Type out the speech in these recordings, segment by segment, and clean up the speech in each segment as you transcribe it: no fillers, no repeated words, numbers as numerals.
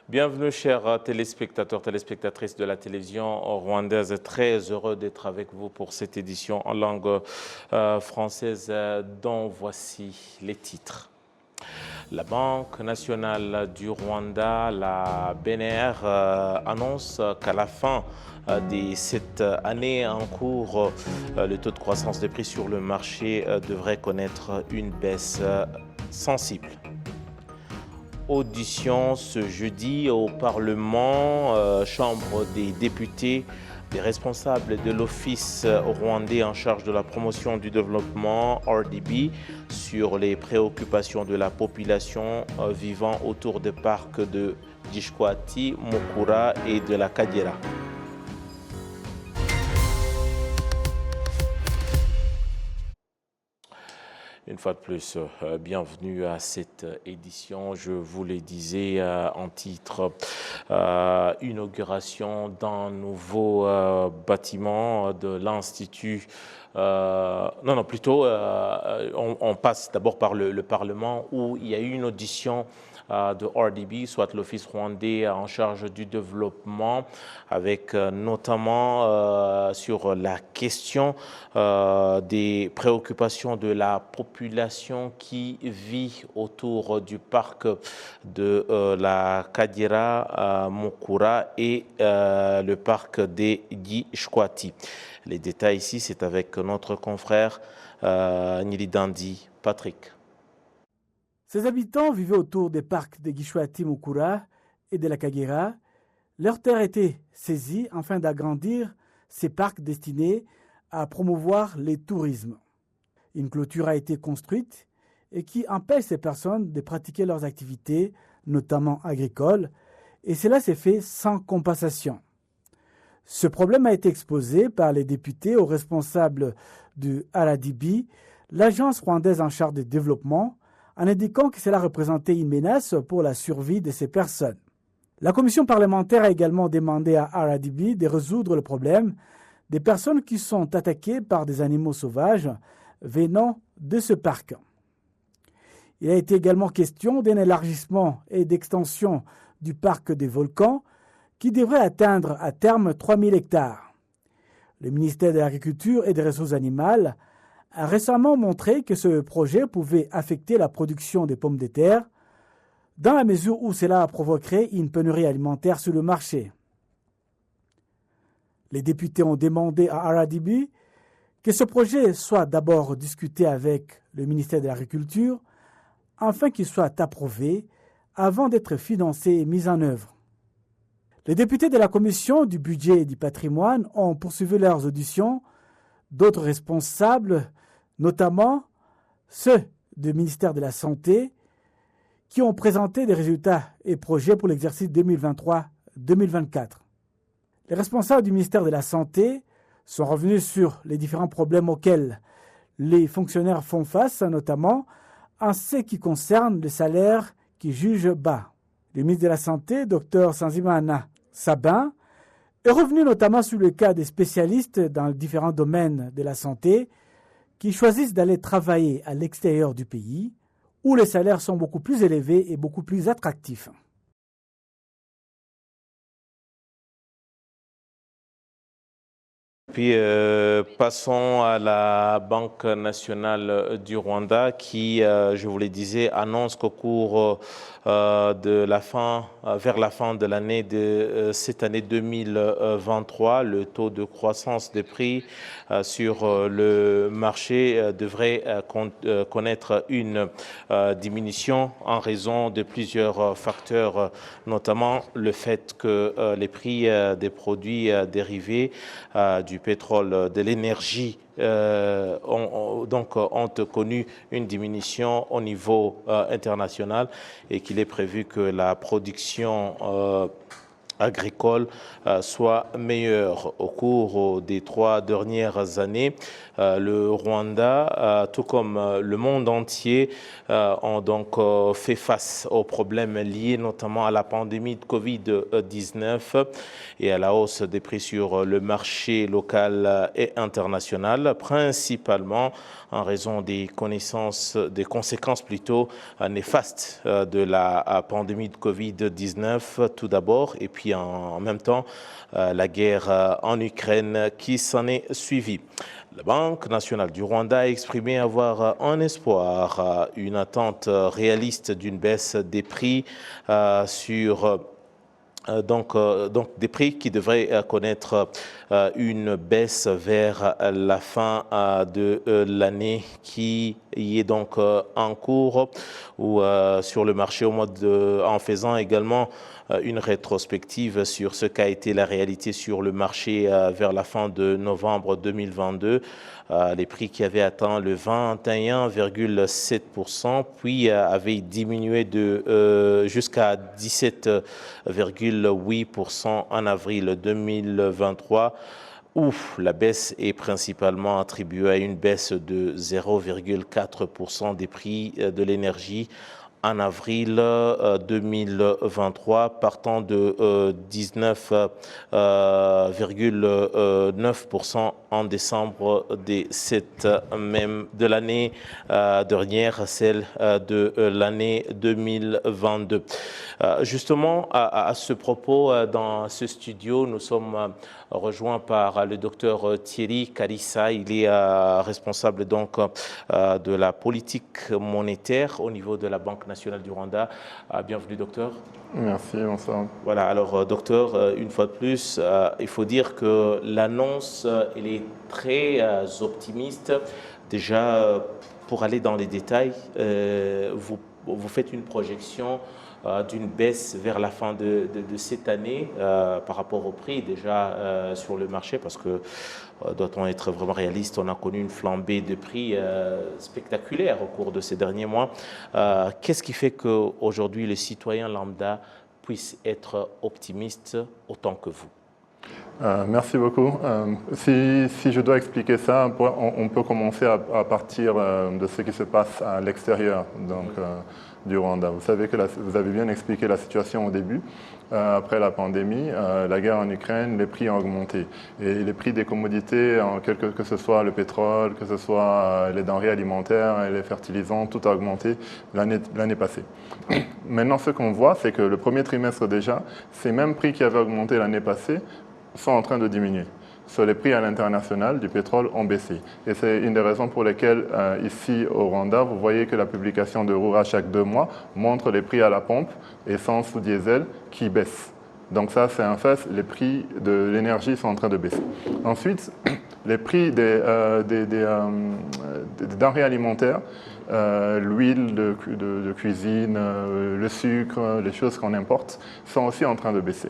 Bienvenue chers téléspectateurs, téléspectatrices de la télévision rwandaise. Très heureux d'être avec vous pour cette édition en langue française dont voici les titres. La Banque nationale du Rwanda, la BNR, annonce qu'à la fin de cette année en cours, le taux de croissance des prix sur le marché devrait connaître une baisse sensible. Audition ce jeudi au Parlement, Chambre des députés, des responsables de l'Office rwandais en charge de la promotion du développement, RDB, sur les préoccupations de la population vivant autour des parcs de Gishwati, Mukura et de la Kagera. Une fois de plus, bienvenue à cette édition. Je vous le disais en titre, inauguration d'un nouveau bâtiment de l'Institut. On passe d'abord par le Parlement où il y a eu une audition de RDB, soit l'Office rwandais en charge du développement, avec notamment sur la question des préoccupations de la population qui vit autour du parc de la Kagera, Mukura et le parc des Gishwati. Les détails ici, c'est avec notre confrère Nilidandi Patrick. Ces habitants vivaient autour des parcs de Gishwati Mukura et de la Kagera. Leurs terres étaient saisies afin d'agrandir ces parcs destinés à promouvoir le tourisme. Une clôture a été construite et qui empêche ces personnes de pratiquer leurs activités, notamment agricoles, et cela s'est fait sans compensation. Ce problème a été exposé par les députés aux responsables du RDB, l'agence rwandaise en charge du développement, en indiquant que cela représentait une menace pour la survie de ces personnes. La commission parlementaire a également demandé à RDB de résoudre le problème des personnes qui sont attaquées par des animaux sauvages venant de ce parc. Il a été également question d'un élargissement et d'extension du parc des volcans qui devrait atteindre à terme 3000 hectares. Le ministère de l'Agriculture et des Ressources animales a récemment montré que ce projet pouvait affecter la production des pommes de terre dans la mesure où cela provoquerait une pénurie alimentaire sur le marché. Les députés ont demandé à RDB que ce projet soit d'abord discuté avec le ministère de l'Agriculture afin qu'il soit approuvé avant d'être financé et mis en œuvre. Les députés de la Commission du budget et du patrimoine ont poursuivi leurs auditions. D'autres responsables, notamment ceux du ministère de la Santé, qui ont présenté des résultats et projets pour l'exercice 2023-2024. Les responsables du ministère de la Santé sont revenus sur les différents problèmes auxquels les fonctionnaires font face, notamment en ce qui concerne le salaire qu'ils jugent bas. Le ministre de la Santé, Dr Sanzimana Sabin, est revenu notamment sur le cas des spécialistes dans différents domaines de la santé qui choisissent d'aller travailler à l'extérieur du pays, où les salaires sont beaucoup plus élevés et beaucoup plus attractifs. Puis passons à la Banque nationale du Rwanda qui, je vous le disais, annonce qu'au cours vers la fin de l'année de cette année 2023, le taux de croissance des prix sur le marché devrait connaître une diminution en raison de plusieurs facteurs, notamment le fait que les prix des produits dérivés du pétrole, de l'énergie ont connu une diminution au niveau international et qu'il est prévu que la production agricole soit meilleure. Au cours des 3 dernières années, le Rwanda, tout comme le monde entier, ont donc fait face aux problèmes liés notamment à la pandémie de Covid-19 et à la hausse des prix sur le marché local et international, principalement en raison des conséquences plutôt néfastes de la pandémie de Covid-19 tout d'abord, et puis en même temps la guerre en Ukraine qui s'en est suivie. La Banque nationale du Rwanda a exprimé avoir un espoir, une attente réaliste d'une baisse des prix sur donc des prix qui devraient connaître une baisse vers la fin de l'année qui y est donc en cours ou sur le marché en faisant également une rétrospective sur ce qu'a été la réalité sur le marché vers la fin de novembre 2022. Les prix qui avaient atteint le 21,7%, puis avaient diminué jusqu'à 17,8% en avril 2023, où la baisse est principalement attribuée à une baisse de 0,4% des prix de l'énergie en avril 2023, partant de 19,9% en décembre de l'année dernière, celle de l'année 2022. Justement, à ce propos, dans ce studio, nous sommes rejoints par le docteur Thierry Kalissa. Il est responsable donc de la politique monétaire au niveau de la Banque nationale du Rwanda. Bienvenue, docteur. Merci, bonsoir. Voilà, alors docteur, une fois de plus, il faut dire que l'annonce, elle est très optimiste. Déjà, pour aller dans les détails, vous faites une projection d'une baisse vers la fin de cette année par rapport au prix déjà sur le marché, parce que doit-on être vraiment réaliste, on a connu une flambée de prix spectaculaire au cours de ces derniers mois. Qu'est-ce qui fait qu'aujourd'hui le citoyen lambda puisse être optimiste autant que vous? Merci beaucoup. Si je dois expliquer ça, on peut commencer à partir de ce qui se passe à l'extérieur du Rwanda. Vous savez que vous avez bien expliqué la situation au début. Après la pandémie, la guerre en Ukraine, les prix ont augmenté. Et les prix des commodités, que ce soit le pétrole, que ce soit les denrées alimentaires et les fertilisants, tout a augmenté l'année passée. Maintenant, ce qu'on voit, c'est que le premier trimestre déjà, ces mêmes prix qui avaient augmenté l'année passée sont en train de diminuer. Sur les prix à l'international du pétrole ont baissé. Et c'est une des raisons pour lesquelles, ici au Rwanda, vous voyez que la publication de Rura chaque 2 mois montre les prix à la pompe, essence ou diesel, qui baissent. Donc ça, c'est un fait, les prix de l'énergie sont en train de baisser. Ensuite, les prix des denrées alimentaires, l'huile de cuisine, le sucre, les choses qu'on importe, sont aussi en train de baisser.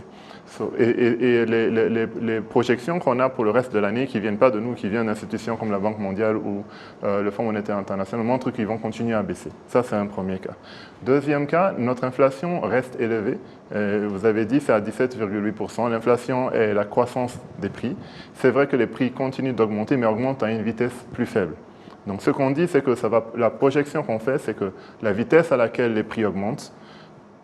Et les projections qu'on a pour le reste de l'année, qui ne viennent pas de nous, qui viennent d'institutions comme la Banque mondiale ou le Fonds monétaire international, montrent qu'ils vont continuer à baisser. Ça, c'est un premier cas. Deuxième cas, notre inflation reste élevée. Vous avez dit, c'est à 17,8%. L'inflation est la croissance des prix. C'est vrai que les prix continuent d'augmenter, mais augmentent à une vitesse plus faible. Donc ce qu'on dit, c'est que la projection qu'on fait, c'est que la vitesse à laquelle les prix augmentent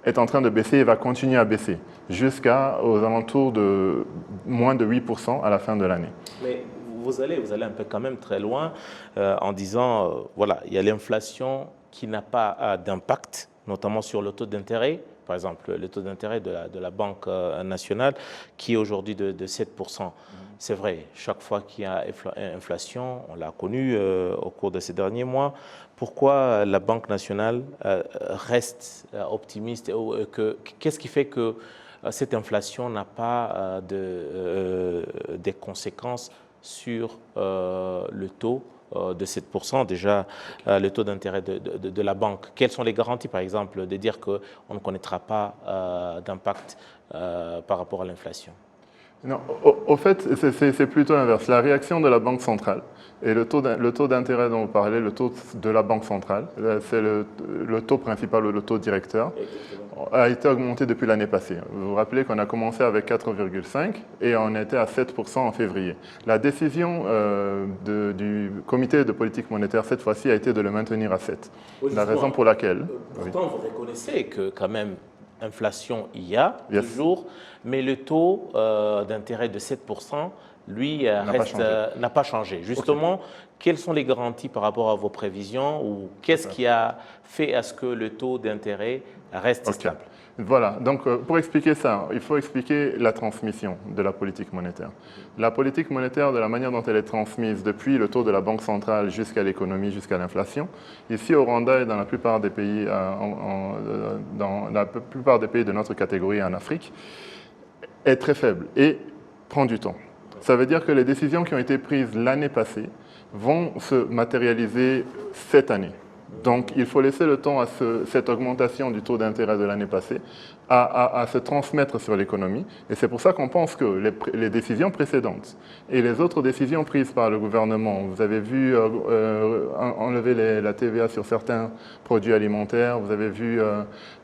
est en train de baisser et va continuer à baisser jusqu'aux alentours de moins de 8% à la fin de l'année. Mais vous allez un peu quand même très loin en disant, voilà, il y a l'inflation qui n'a pas d'impact, notamment sur le taux d'intérêt. Par exemple, le taux d'intérêt de la Banque nationale qui est aujourd'hui de 7%. C'est vrai, chaque fois qu'il y a inflation, on l'a connu au cours de ces derniers mois, pourquoi la Banque nationale reste optimiste? Qu'est-ce qui fait que cette inflation n'a pas des conséquences sur le taux de 7%, déjà le taux d'intérêt de la banque? Quelles sont les garanties, par exemple, de dire qu'on ne connaîtra pas d'impact par rapport à l'inflation? Non, au fait, c'est plutôt l'inverse. La réaction de la Banque centrale et le taux d'intérêt dont vous parlez, le taux de la Banque centrale, c'est le taux principal ou le taux directeur, a été augmenté depuis l'année passée. Vous vous rappelez qu'on a commencé avec 4,5 et on était à 7% en février. La décision du comité de politique monétaire cette fois-ci a été de le maintenir à 7. Oui, la raison pour laquelle... Pourtant, vous reconnaissez que quand même, inflation il y a Yes. toujours, mais le taux d'intérêt de 7%, lui, n'a pas changé. Justement, quelles sont les garanties par rapport à vos prévisions ou qu'est-ce qui a fait à ce que le taux d'intérêt reste stable? Voilà, donc pour expliquer ça, il faut expliquer la transmission de la politique monétaire. La politique monétaire, de la manière dont elle est transmise depuis le taux de la Banque centrale jusqu'à l'économie, jusqu'à l'inflation, ici au Rwanda et dans la plupart des pays, dans la plupart des pays de notre catégorie en Afrique, est très faible et prend du temps. Ça veut dire que les décisions qui ont été prises l'année passée vont se matérialiser cette année. Donc, il faut laisser le temps à cette augmentation du taux d'intérêt de l'année passée à se transmettre sur l'économie. Et c'est pour ça qu'on pense que les décisions précédentes et les autres décisions prises par le gouvernement, vous avez vu enlever la TVA sur certains produits alimentaires, vous avez vu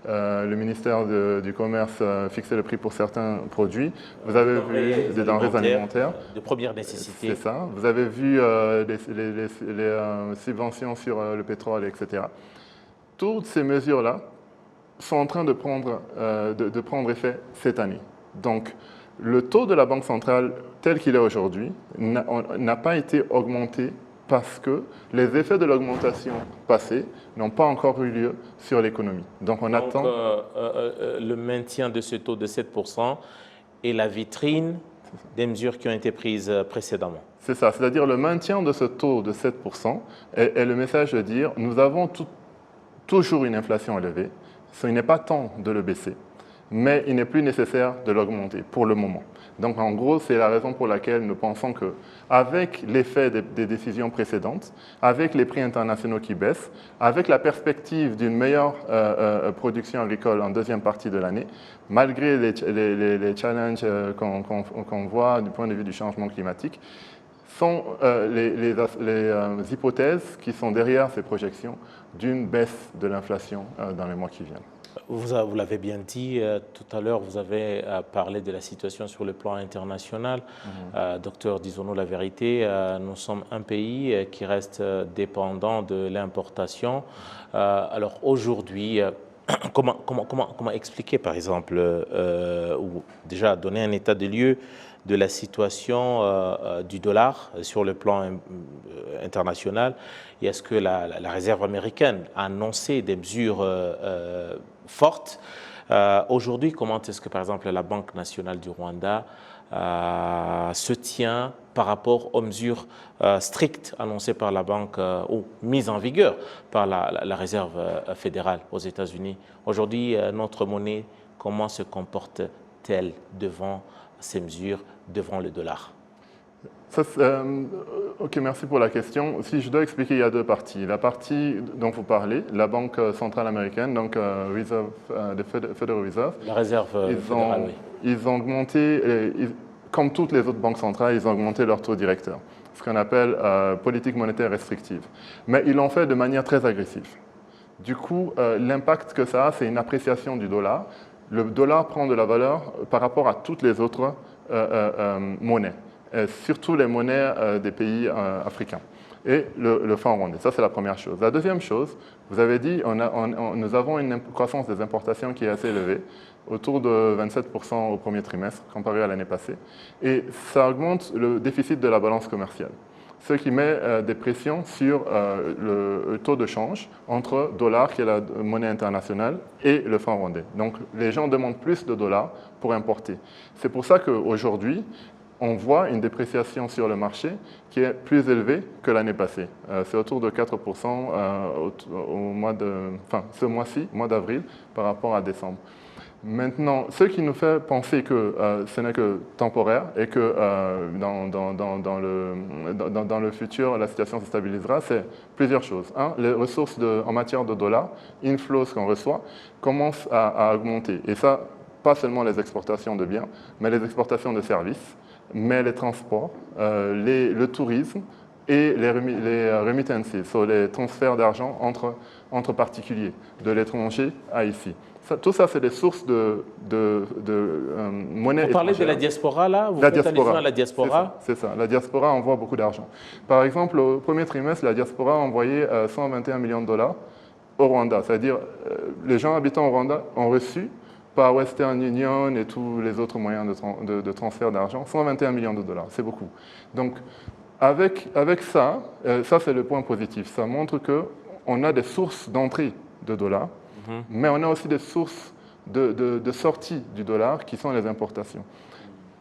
le ministère du Commerce fixer le prix pour certains produits, vous avez vu des denrées alimentaires de première nécessité. C'est ça. Vous avez vu les subventions sur le pétrole, etc. Toutes ces mesures-là sont en train de prendre effet cette année. Donc, le taux de la Banque centrale tel qu'il est aujourd'hui n'a pas été augmenté parce que les effets de l'augmentation passée n'ont pas encore eu lieu sur l'économie. Donc, on attend... le maintien de ce taux de 7% et la vitrine des mesures qui ont été prises précédemment. C'est ça, c'est-à-dire le maintien de ce taux de 7% est le message de dire nous avons toujours une inflation élevée, il n'est pas temps de le baisser, mais il n'est plus nécessaire de l'augmenter pour le moment. Donc en gros, c'est la raison pour laquelle nous pensons qu'avec l'effet des décisions précédentes, avec les prix internationaux qui baissent, avec la perspective d'une meilleure production agricole en deuxième partie de l'année, malgré les challenges qu'on voit du point de vue du changement climatique, sont les hypothèses qui sont derrière ces projections d'une baisse de l'inflation dans les mois qui viennent. Vous l'avez bien dit tout à l'heure, vous avez parlé de la situation sur le plan international. Docteur, disons-nous la vérité, nous sommes un pays qui reste dépendant de l'importation. Alors aujourd'hui, comment expliquer par exemple, ou déjà donner un état des lieux de la situation du dollar sur le plan international et est-ce que la Réserve américaine a annoncé des mesures fortes. Aujourd'hui, comment est-ce que par exemple la Banque nationale du Rwanda se tient par rapport aux mesures strictes annoncées par la Banque ou mises en vigueur par la Réserve fédérale aux États-Unis? Aujourd'hui, notre monnaie, comment se comporte-t-elle devant ces mesures, devant le dollar? Ok, merci pour la question. Si je dois expliquer, il y a deux parties. La partie dont vous parlez, la Banque centrale américaine, donc Federal Reserve, la Réserve fédérale, oui. Ils ont augmenté, comme toutes les autres banques centrales, ils ont augmenté leur taux directeur, ce qu'on appelle politique monétaire restrictive. Mais ils l'ont fait de manière très agressive. Du coup, l'impact que ça a, c'est une appréciation du dollar. Le dollar prend de la valeur par rapport à toutes les autres monnaies. Surtout les monnaies des pays africains et le franc rwandais. Ça, c'est la première chose. La deuxième chose, vous avez dit, nous avons une croissance des importations qui est assez élevée, autour de 27% au premier trimestre, comparé à l'année passée, et ça augmente le déficit de la balance commerciale, ce qui met des pressions sur le taux de change entre dollar, qui est la monnaie internationale, et le franc rwandais. Donc, les gens demandent plus de dollars pour importer. C'est pour ça qu'aujourd'hui, on voit une dépréciation sur le marché qui est plus élevée que l'année passée. C'est autour de 4% ce mois-ci, mois d'avril, par rapport à décembre. Maintenant, ce qui nous fait penser que ce n'est que temporaire et que dans le futur, la situation se stabilisera, c'est plusieurs choses. Un, les ressources en matière de dollars, inflows qu'on reçoit, commencent à augmenter. Et ça, pas seulement les exportations de biens, mais les exportations de services, mais les transports, le tourisme et les remittances, les transferts d'argent entre particuliers, de l'étranger à ici. Tout ça, c'est des sources de monnaie étrangère. Vous parlez de la diaspora, là? Vous faites allusion à la diaspora? C'est ça. La diaspora envoie beaucoup d'argent. Par exemple, au premier trimestre, la diaspora a envoyé 121 millions de dollars au Rwanda. C'est-à-dire, les gens habitant au Rwanda ont reçu, par Western Union et tous les autres moyens de transfert d'argent, 121 millions de dollars. C'est beaucoup. Donc, avec ça, ça c'est le point positif. Ça montre qu'on a des sources d'entrée de dollars, mais on a aussi des sources de sortie du dollar qui sont les importations.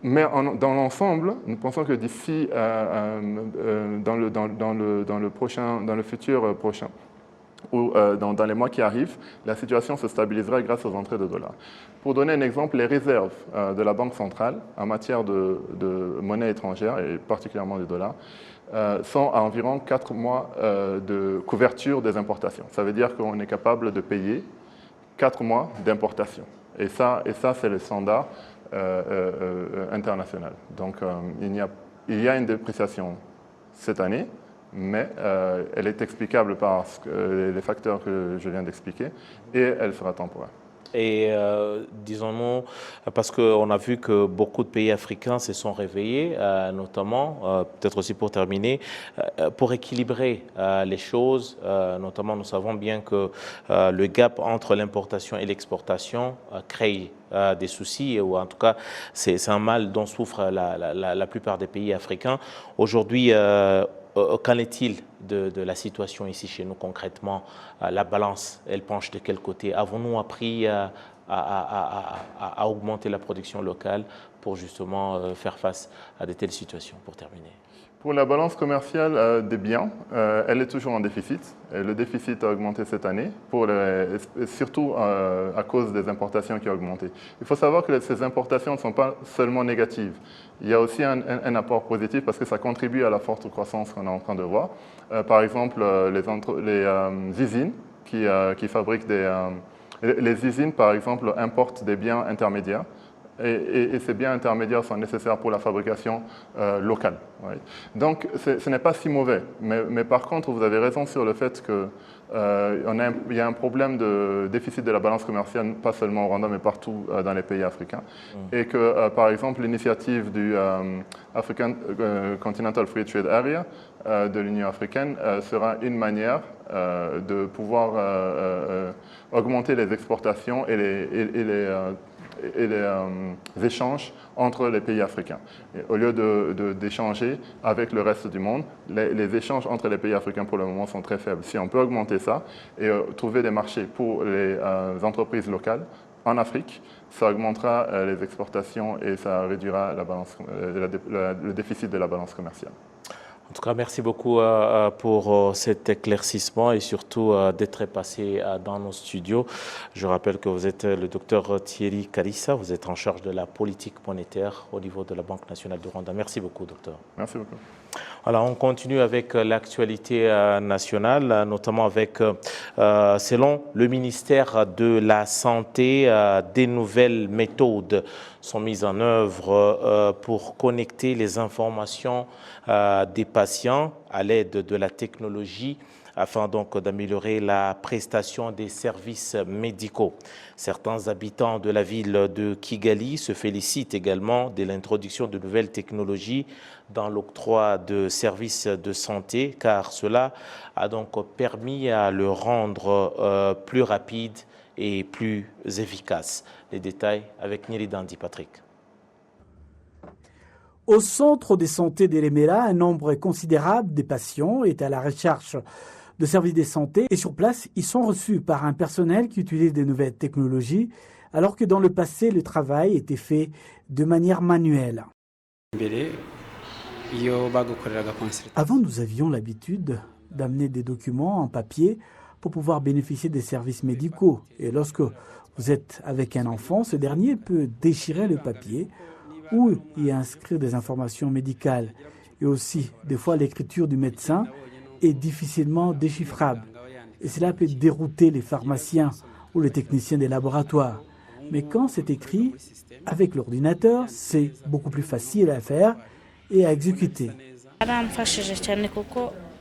Mais dans l'ensemble, nous pensons que d'ici, dans le futur prochain, ou dans les mois qui arrivent, la situation se stabilisera grâce aux entrées de dollars. Pour donner un exemple, les réserves de la Banque centrale en matière de monnaie étrangère, et particulièrement du dollar, sont à environ 4 mois de couverture des importations. Ça veut dire qu'on est capable de payer 4 mois d'importation. Et ça c'est le standard international. Donc, il y a une dépréciation cette année, mais elle est explicable par les facteurs que je viens d'expliquer et elle sera temporaire. Et disons-nous, parce qu'on a vu que beaucoup de pays africains se sont réveillés, notamment, peut-être aussi pour terminer, pour équilibrer les choses, notamment nous savons bien que le gap entre l'importation et l'exportation crée des soucis, ou en tout cas c'est un mal dont souffrent la plupart des pays africains. Aujourd'hui, qu'en est-il de la situation ici chez nous concrètement? La balance, elle penche de quel côté? Avons-nous appris à augmenter la production locale pour justement faire face à de telles situations, pour terminer? Pour la balance commerciale des biens, elle est toujours en déficit. Et le déficit a augmenté cette année, surtout à cause des importations qui ont augmenté. Il faut savoir que ces importations ne sont pas seulement négatives. Il y a aussi un apport positif parce que ça contribue à la forte croissance qu'on est en train de voir. Par exemple, les usines qui fabriquent les usines, par exemple, importent des biens intermédiaires. Et ces biens intermédiaires sont nécessaires pour la fabrication locale. Oui. Donc, ce n'est pas si mauvais. Mais par contre, vous avez raison sur le fait qu'il y a un problème de déficit de la balance commerciale, pas seulement au Rwanda, mais partout dans les pays africains. Et que, par exemple, l'initiative du African Continental Free Trade Area de l'Union africaine sera une manière de pouvoir augmenter les exportations et les échanges entre les pays africains. Et au lieu d'échanger avec le reste du monde, les échanges entre les pays africains pour le moment sont très faibles. Si on peut augmenter ça et trouver des marchés pour les entreprises locales en Afrique, ça augmentera les exportations et ça réduira le déficit de la balance commerciale. En tout cas, merci beaucoup pour cet éclaircissement et surtout d'être passé dans nos studios. Je rappelle que vous êtes le docteur Thierry Kalissa, vous êtes en charge de la politique monétaire au niveau de la Banque nationale du Rwanda. Merci beaucoup, docteur. Merci beaucoup. Alors, on continue avec l'actualité nationale, notamment avec, selon le ministère de la Santé, des nouvelles méthodes sont mises en œuvre pour connecter les informations des patients à l'aide de la technologie afin donc d'améliorer la prestation des services médicaux. Certains habitants de la ville de Kigali se félicitent également de l'introduction de nouvelles technologies dans l'octroi de services de santé, car cela a donc permis à le rendre plus rapide et plus efficace. Les détails avec Niri Dandi Patrick. Au centre de santé d'Elemela, un nombre considérable des patients est à la recherche de services de santé et sur place, ils sont reçus par un personnel qui utilise de nouvelles technologies, alors que dans le passé, le travail était fait de manière manuelle. Avant, nous avions l'habitude d'amener des documents en papier pour pouvoir bénéficier des services médicaux. Et lorsque vous êtes avec un enfant, ce dernier peut déchirer le papier ou y inscrire des informations médicales. Et aussi, des fois, l'écriture du médecin est difficilement déchiffrable. Et cela peut dérouter les pharmaciens ou les techniciens des laboratoires. Mais quand c'est écrit avec l'ordinateur, c'est beaucoup plus facile à faire et à exécuter.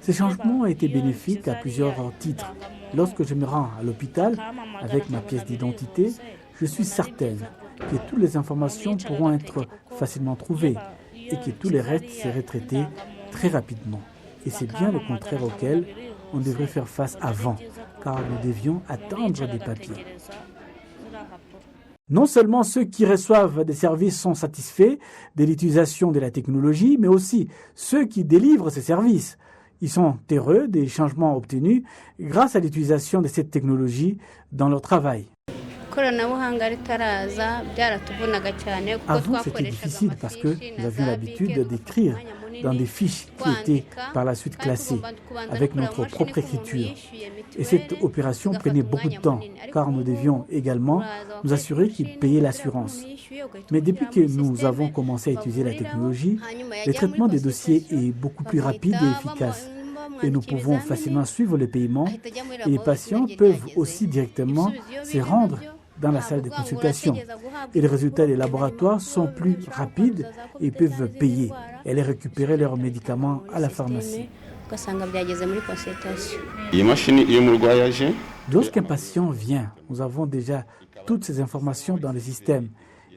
Ces changements ont été bénéfiques à plusieurs titres. Lorsque je me rends à l'hôpital avec ma pièce d'identité, je suis certaine que toutes les informations pourront être facilement trouvées et que tous les restes seraient traités très rapidement. Et c'est bien le contraire auquel on devrait faire face avant, car nous devions attendre des papiers. Non seulement ceux qui reçoivent des services sont satisfaits de l'utilisation de la technologie, mais aussi ceux qui délivrent ces services. Ils sont heureux des changements obtenus grâce à l'utilisation de cette technologie dans leur travail. Avant, c'était difficile parce que nous avions l'habitude d'écrire dans des fiches qui étaient par la suite classées avec notre propre écriture. Et cette opération prenait beaucoup de temps car nous devions également nous assurer qu'ils payaient l'assurance. Mais depuis que nous avons commencé à utiliser la technologie, le traitement des dossiers est beaucoup plus rapide et efficace. Et nous pouvons facilement suivre les paiements et les patients peuvent aussi directement se rendre dans la salle de consultation. Et les résultats des laboratoires sont plus rapides et peuvent payer et aller récupérer leurs médicaments à la pharmacie. Lorsqu'un patient vient, nous avons déjà toutes ces informations dans le système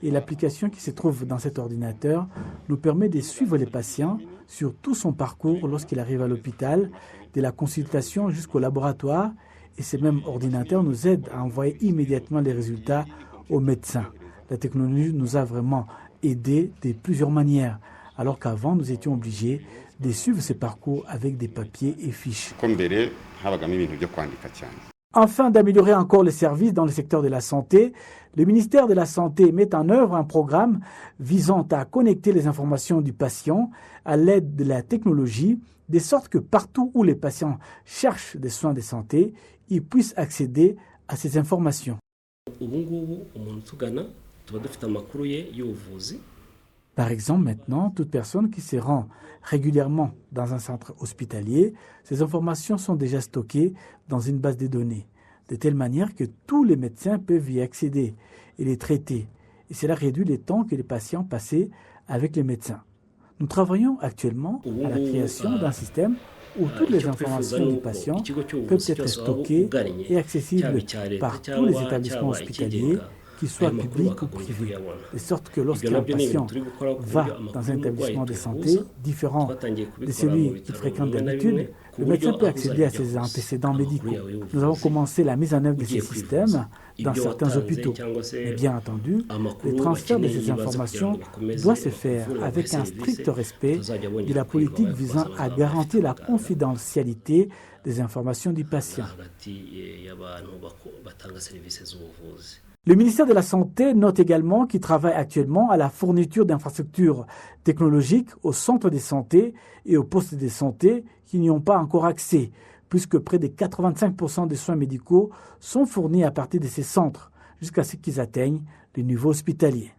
et l'application qui se trouve dans cet ordinateur nous permet de suivre les patients sur tout son parcours lorsqu'il arrive à l'hôpital, de la consultation jusqu'au laboratoire. Et ces mêmes ordinateurs nous aident à envoyer immédiatement les résultats aux médecins. La technologie nous a vraiment aidés de plusieurs manières, alors qu'avant, nous étions obligés de suivre ces parcours avec des papiers et fiches. Afin d'améliorer encore les services dans le secteur de la santé, le ministère de la Santé met en œuvre un programme visant à connecter les informations du patient à l'aide de la technologie, de sorte que partout où les patients cherchent des soins de santé, ils puissent accéder à ces informations. Par exemple, maintenant, toute personne qui se rend régulièrement dans un centre hospitalier, ces informations sont déjà stockées dans une base de données, de telle manière que tous les médecins peuvent y accéder et les traiter. Et cela réduit le temps que les patients passaient avec les médecins. Nous travaillons actuellement à la création d'un système où toutes les informations du patient peuvent être stockées et accessibles par tous les établissements hospitaliers, qu'ils soient publics ou privés, de sorte que lorsqu'un patient va dans un établissement de santé différent de celui qu'il fréquente d'habitude, le médecin peut accéder à ses antécédents médicaux. Nous avons commencé la mise en œuvre de ces systèmes dans certains hôpitaux. Mais bien entendu, le transfert de ces informations doit se faire avec un strict respect de la politique visant à garantir la confidentialité des informations du patient. Le ministère de la Santé note également qu'il travaille actuellement à la fourniture d'infrastructures technologiques aux centres de santé et aux postes de santé qui n'y ont pas encore accès, puisque près de 85% des soins médicaux sont fournis à partir de ces centres, jusqu'à ce qu'ils atteignent le niveau hospitalier.